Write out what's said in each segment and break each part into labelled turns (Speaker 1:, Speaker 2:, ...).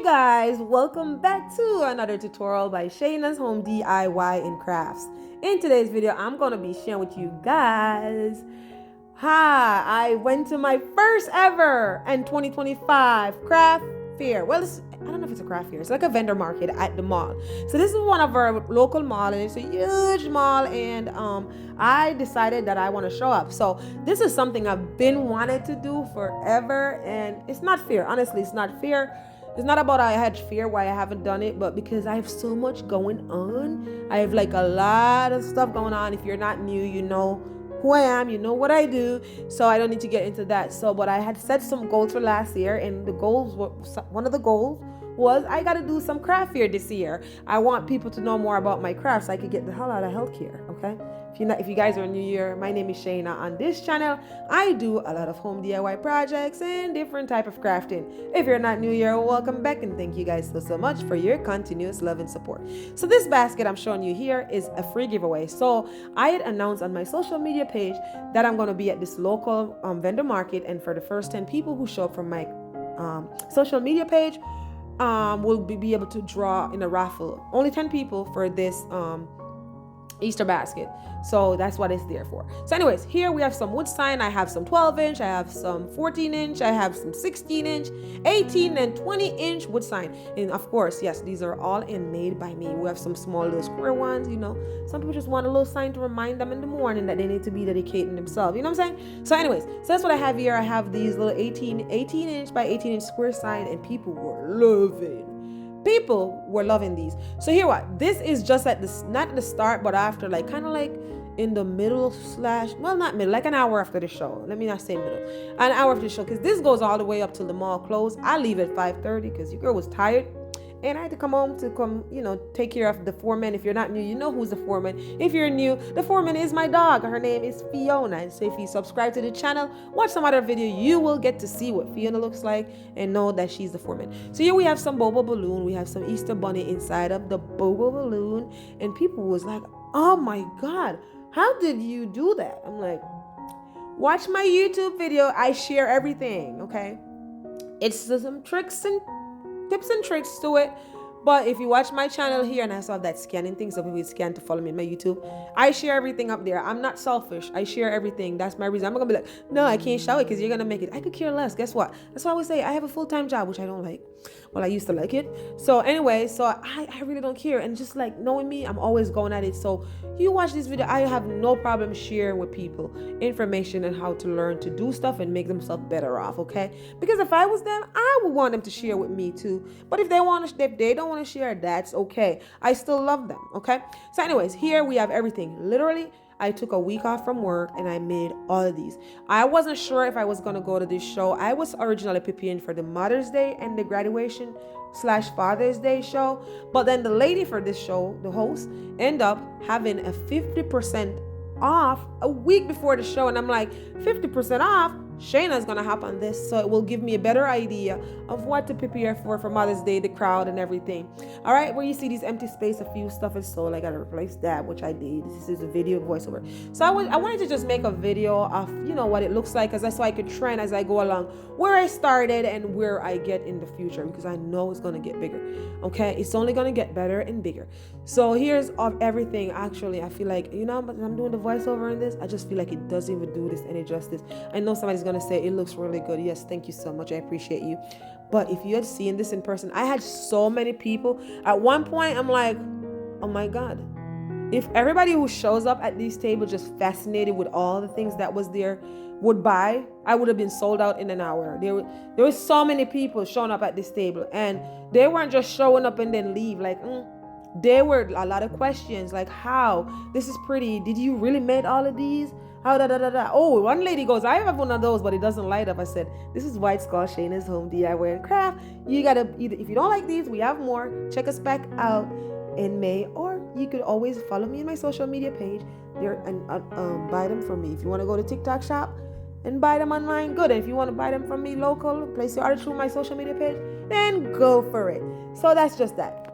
Speaker 1: Guys, welcome back to another tutorial by Shayna's Home DIY and Crafts. In today's video, I'm going to be sharing with you guys I went to my first ever and 2025 craft fair. Well, I don't know if it's a craft fair. It's like a vendor market at the mall. So this is one of our local mall, and it's a huge mall, and I decided that I want to show up. So this is something I've been wanting to do forever, and it's not fair. Honestly, it's not fair. It's not about I had fear why I haven't done it, but because I have so much going on. I have like a lot of stuff going on. If you're not new, you know who I am, you know what I do, so I don't need to get into that. So, but I had set some goals for last year, and the goals were, one of the goals was I got to do some craft fair this year. I want people to know more about my crafts so I could get the hell out of healthcare, okay? If you guys are new here, my name is Shayna. On this channel, I do a lot of home DIY projects and different type of crafting. If you're not new here, welcome back, and thank you guys so much for your continuous love and support. So this basket I'm showing you here is a free giveaway. So I had announced on my social media page that I'm going to be at this local vendor market, and for the first 10 people who show up from my social media page, will be able to draw in a raffle. Only 10 people for this Easter basket. So that's what it's there for. So anyways, here we have some wood sign. I have some 12-inch, I have some 14-inch, I have some 16-inch, 18 and 20-inch wood sign. And of course, yes, these are all made by me. We have some small little square ones, you know. Some people just want a little sign to remind them in the morning that they need to be dedicating themselves. You know what I'm saying? So anyways, so that's what I have here. I have these little 18-inch by 18-inch square sign, and people were loving these. So here what this is, just at this, not the start, but after, like kind of like in the middle slash, well, not middle, like an hour after the show. Let me not say middle, an hour after the show, because this goes all the way up till the mall closed. I leave at 5:30 because your girl was tired, and I had to come home to take care of the foreman. If you're not new, you know who's the foreman. If you're new, the foreman is my dog. Her name is Fiona. And so if you subscribe to the channel, watch some other video, you will get to see what Fiona looks like and know that she's the foreman. So here we have some boba balloon. We have some Easter bunny inside of the boba balloon. And people was like, oh my God, how did you do that? I'm like, watch my YouTube video. I share everything, okay? It's some tricks and tips and tricks to it. But if you watch my channel here, and I saw that scanning thing, so people scan to follow me in my YouTube, I share everything up there. I'm not selfish. I share everything. That's my reason. I'm not gonna be like, no, I can't show it because you're gonna make it. I could care less. Guess what? That's why I always say I have a full-time job, which I don't like. Well, I used to like it. So anyway, so I really don't care. And just like knowing me, I'm always going at it. So you watch this video, I have no problem sharing with people information and how to learn to do stuff and make themselves better off, okay? Because if I was them, I would want them to share with me too. But if they don't want to share, that's okay. I still love them, okay? So anyways, here we have everything. Literally, I took a week off from work and I made all of these. I wasn't sure if I was going to go to this show. I was originally preparing for the Mother's Day and the graduation / Father's Day show. But then the lady for this show, the host, ended up having a 50% off a week before the show. And I'm like, 50% off? Shayna's gonna hop on this, so it will give me a better idea of what to prepare for Mother's Day, the crowd and everything. All right, where you see these empty space, a few stuff is sold. I gotta replace that, which I did. This is a video voiceover. So I wanted to just make a video of what it looks like, because that's so I could trend as I go along where I started and where I get in the future, because I know it's gonna get bigger. Okay, it's only gonna get better and bigger. So here's of everything. Actually, I feel like but I'm doing the voiceover in this. I just feel like it doesn't even do this any justice. I know somebody's gonna say it looks really good. Yes, thank you so much. I appreciate you. But if you had seen this in person, I had so many people. At one point, I'm like, oh my God. If everybody who shows up at these tables just fascinated with all the things that was there would buy, I would have been sold out in an hour. There were so many people showing up at this table, and they weren't just showing up and then leave. Like, there were a lot of questions like, how? This is pretty. Did you really made all of these? How da. Oh, one lady goes, I have one of those, but it doesn't light up. I said, this is why it's called Shayna's Home DIY&Crafts. You gotta either, if you don't like these, we have more. Check us back out in May, or you could always follow me in my social media page there and buy them from me. If you want to go to TikTok shop and buy them online, good. And if you want to buy them from me local, place your order through my social media page, then go for it. So that's just that.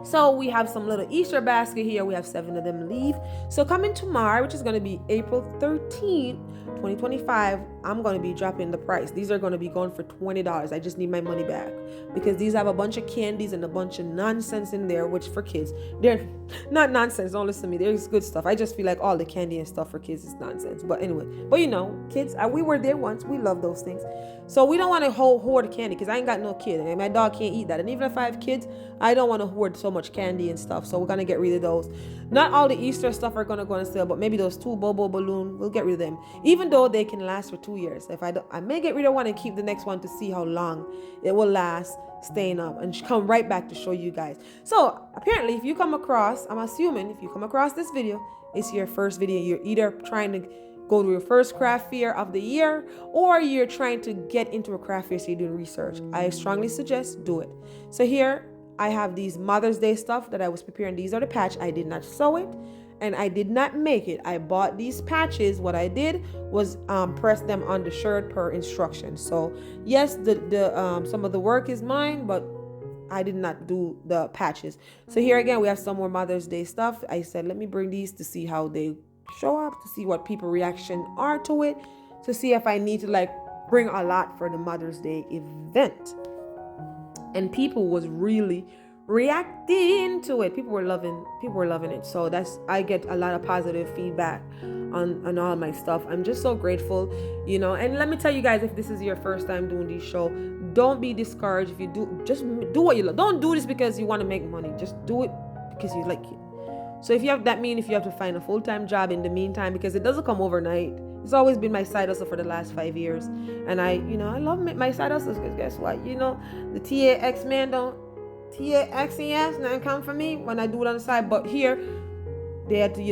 Speaker 1: So we have some little Easter basket here. We have 7 of them leave. So coming tomorrow, which is going to be April 13th, 2025, I'm going to be dropping the price. These are going to be going for $20. I just need my money back because these have a bunch of candies and a bunch of nonsense in there, which for kids, they're not nonsense. Don't listen to me. There's good stuff. I just feel like all the candy and stuff for kids is nonsense. But anyway, but kids, we were there once. We love those things. So we don't want to hoard candy because I ain't got no kid. And my dog can't eat that. And even if I have kids, I don't want to hoard so much candy and stuff. So we're going to get rid of those. Not all the Easter stuff are going to go on sale, but maybe those 2 Bobo balloon, we'll get rid of them. Even though they can last for 2 years. If I may get rid of one and keep the next one to see how long it will last staying up and come right back to show you guys. So apparently if you come across, I'm assuming if you come across this video, it's your first video. You're either trying to go to your first craft fair of the year, or you're trying to get into a craft fair, so you're doing research. I strongly suggest do it. So here I have these Mother's Day stuff that I was preparing. These are the patch. I did not sew it and I did not make it. I bought these patches. What I did was press them on the shirt per instruction. So yes, the some of the work is mine, but I did not do the patches. So here again, we have some more Mother's Day stuff. I said, let me bring these to see how they show up, to see what people reaction are to it, to see if I need to bring a lot for the Mother's Day event. And people was really reacting to it. People were loving it. So I get a lot of positive feedback on all my stuff. I'm just so grateful, and let me tell you guys, if this is your first time doing this show, don't be discouraged. If you do, just do what you love. Don't do this because you want to make money. Just do it because you like it. So if you have to find a full-time job in the meantime, because it doesn't come overnight. It's always been my side hustle for the last 5 years. And I love my side hustles because guess what? The TAX man don't come for me when I do it on the side. But here, they had to,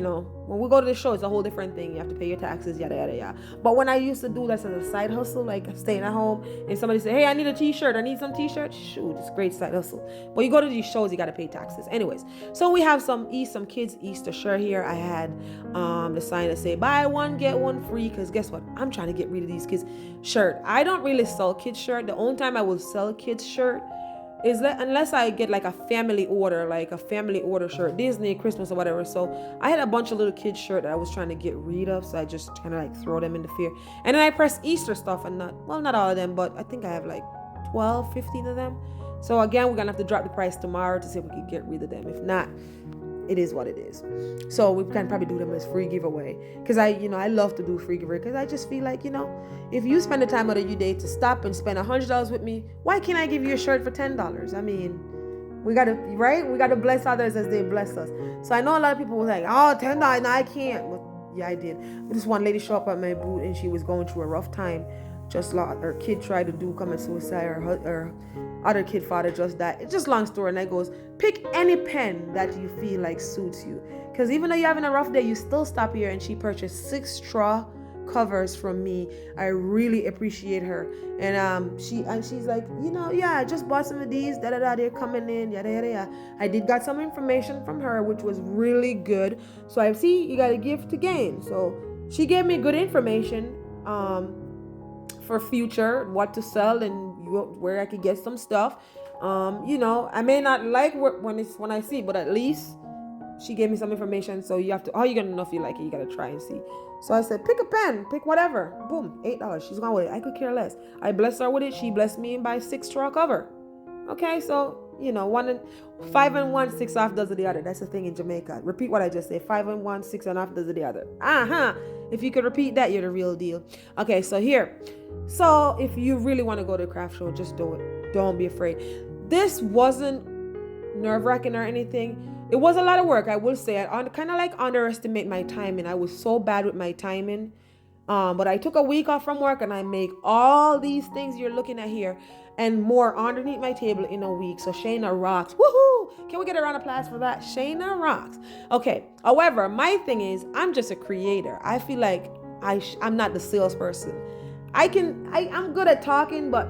Speaker 1: when we go to the show, it's a whole different thing. You have to pay your taxes, yada, yada, yada. But when I used to do this as a side hustle, like staying at home, and somebody said, hey, I need a t-shirt. I need some t-shirts. Shoot, it's a great side hustle. But you go to these shows, you got to pay taxes. Anyways, so we have some kids' Easter shirt here. I had the sign that say, buy one, get one free. Because guess what? I'm trying to get rid of these kids' shirt. I don't really sell kids' shirt. The only time I will sell kids' shirt is unless I get a family order shirt, Disney, Christmas or whatever. So I had a bunch of little kids shirt that I was trying to get rid of. So I just kind of throw them in the fair. And then I press Easter stuff and not all of them, but I think I have 12, 15 of them. So again, we're going to have to drop the price tomorrow to see if we can get rid of them. If not, it is what it is. So we can probably do them as free giveaway. Because I love to do free giveaway. Because I just feel like, if you spend the time out of your day to stop and spend $100 with me, why can't I give you a shirt for $10? I mean, we got to bless others as they bless us. So I know a lot of people were like, oh, $10, no, I can't. Well, yeah, I did. But this one lady showed up at my booth and she was going through a rough time. Just like her kid tried to commit suicide, or other kid father just died. It's just long story. And I goes, pick any pen that you feel like suits you. Because even though you're having a rough day, you still stop here. And she purchased 6 straw covers from me. I really appreciate her. And she's like, yeah, I just bought some of these. They're coming in. Yada yada yada. I did got some information from her, which was really good. So I see you got to give to gain. So she gave me good information. For future, what to sell and where I could get some stuff. I may not like when I see it, but at least she gave me some information. So how you gonna know if you like it? You gotta try and see. So I said, pick a pen, pick whatever. Boom, $8. She's gone with it. I could care less. I blessed her with it. She blessed me and buy 6 straw cover. Okay, so 5 and 1, 6 off does the other. That's the thing in Jamaica. Repeat what I just said. 5 and 1, 6 and off does the other. If you could repeat that, you're the real deal. Okay, so here. So if you really want to go to a craft show, just do it. Don't be afraid. This wasn't nerve-wracking or anything. It was a lot of work, I will say. I kind of underestimate my timing. I was so bad with my timing. But I took a week off from work and I make all these things you're looking at here and more underneath my table in a week. So Shayna rocks. Woohoo! Can we get a round of applause for that? Shayna rocks. Okay. However, my thing is I'm just a creator. I feel like I'm not the salesperson. I'm good at talking, but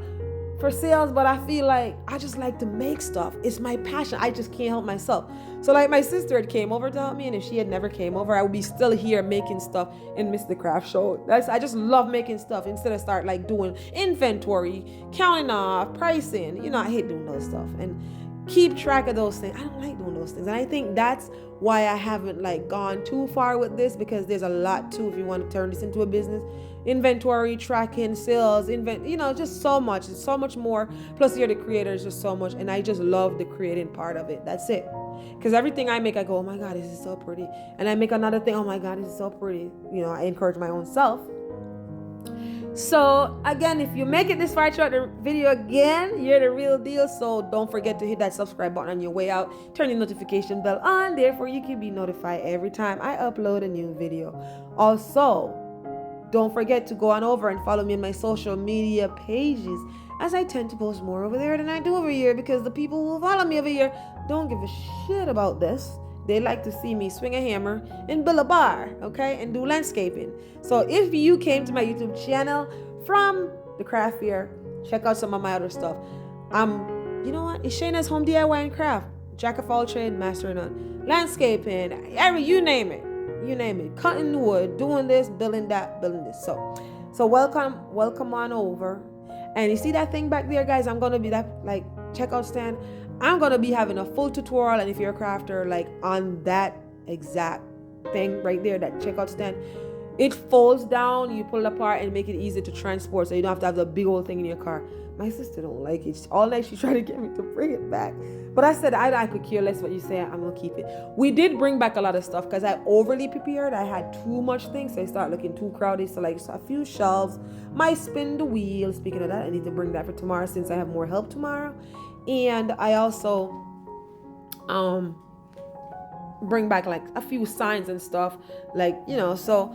Speaker 1: for sales, but I feel like I just like to make stuff. It's my passion. I just can't help myself. So my sister had came over to help me, and if she had never came over, I would be still here making stuff and miss the craft show. I just love making stuff instead of doing inventory, counting off, pricing. I hate doing those stuff. And keep track of those things. I don't like doing those things. And I think that's why I haven't like gone too far with this, because there's a lot too if you want to turn this into a business. Inventory, tracking, sales, just so much. It's so much more. Plus you're the creator, it's just so much. And I just love the creating part of it. That's it. Because everything I make, I go, oh my God, this is so pretty. And I make another thing, oh my God, this is so pretty. I encourage my own self. So again, if you make it this far throughout the video again, you're the real deal. So don't forget to hit that subscribe button on your way out. Turn the notification bell on, therefore you can be notified every time I upload a new video. Also, don't forget to go on over and follow me on my social media pages, as I tend to post more over there than I do over here, because the people who follow me over here don't give a shit about this. They like to see me swing a hammer and build a bar, okay, and do landscaping. So if you came to my YouTube channel from the craft fair, check out some of my other stuff. You know what? It's Shayna's Home DIY&Craft. Jack of all trade, master of none. Landscaping, you name it. You name it. Cutting wood, doing this, building that, building this. So welcome on over. And you see that thing back there, guys? I'm gonna be that like checkout stand. I'm gonna be having a full tutorial, and if you're a crafter, like on that exact thing right there, that checkout stand, it folds down, you pull it apart and make it easy to transport, so you don't have to have the big old thing in your car. My sister don't like it. All night she tried to get me to bring it back, but I said I could care less what you say. I'm gonna keep it. We did bring back a lot of stuff because I overly prepared. I had too much things, so I started looking too crowded. So like a few shelves, my spin the wheel. Speaking of that, I need to bring that for tomorrow since I have more help tomorrow. And I also bring back like a few signs and stuff, like so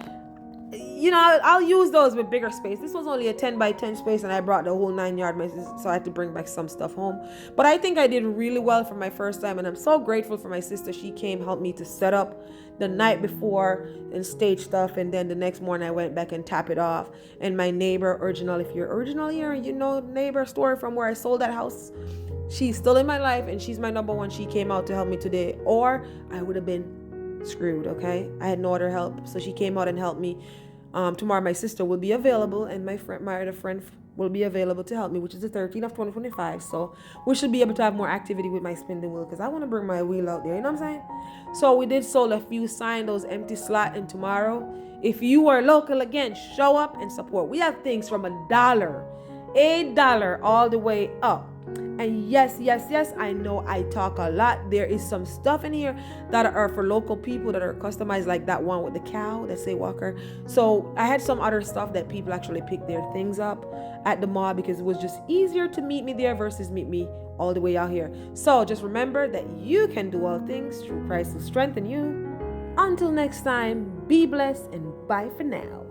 Speaker 1: I'll use those with bigger space. This was only a 10 by 10 space, and I brought the whole 9 yard, so I had to bring back some stuff home. But I think I did really well for my first time, and I'm so grateful for my sister. She came, helped me to set up the night before and stage stuff, and then the next morning I went back and tap it off. And my neighbor, Original, if you're original here, neighbor story from where I sold that house, she's still in my life, and she's my number one. She came out to help me today, or I would have been screwed, okay? I had no other help, so she came out and helped me. Tomorrow my sister will be available, and my other friend will be available to help me, which is the 13th of 2025. So we should be able to have more activity with my spinning wheel, because I want to bring my wheel out there, you know what I'm saying? So we did sold a few signs, those empty slot, and tomorrow, if you are local, again, show up and support. We have things from $1 all the way up. And yes, I know I talk a lot. There is some stuff in here that are for local people that are customized, like that one with the cow that say Walker. So I had some other stuff that people actually picked their things up at the mall, because it was just easier to meet me there versus meet me all the way out here. So just remember that you can do all things through Christ who strengthens you. Until next time, be blessed and bye for now.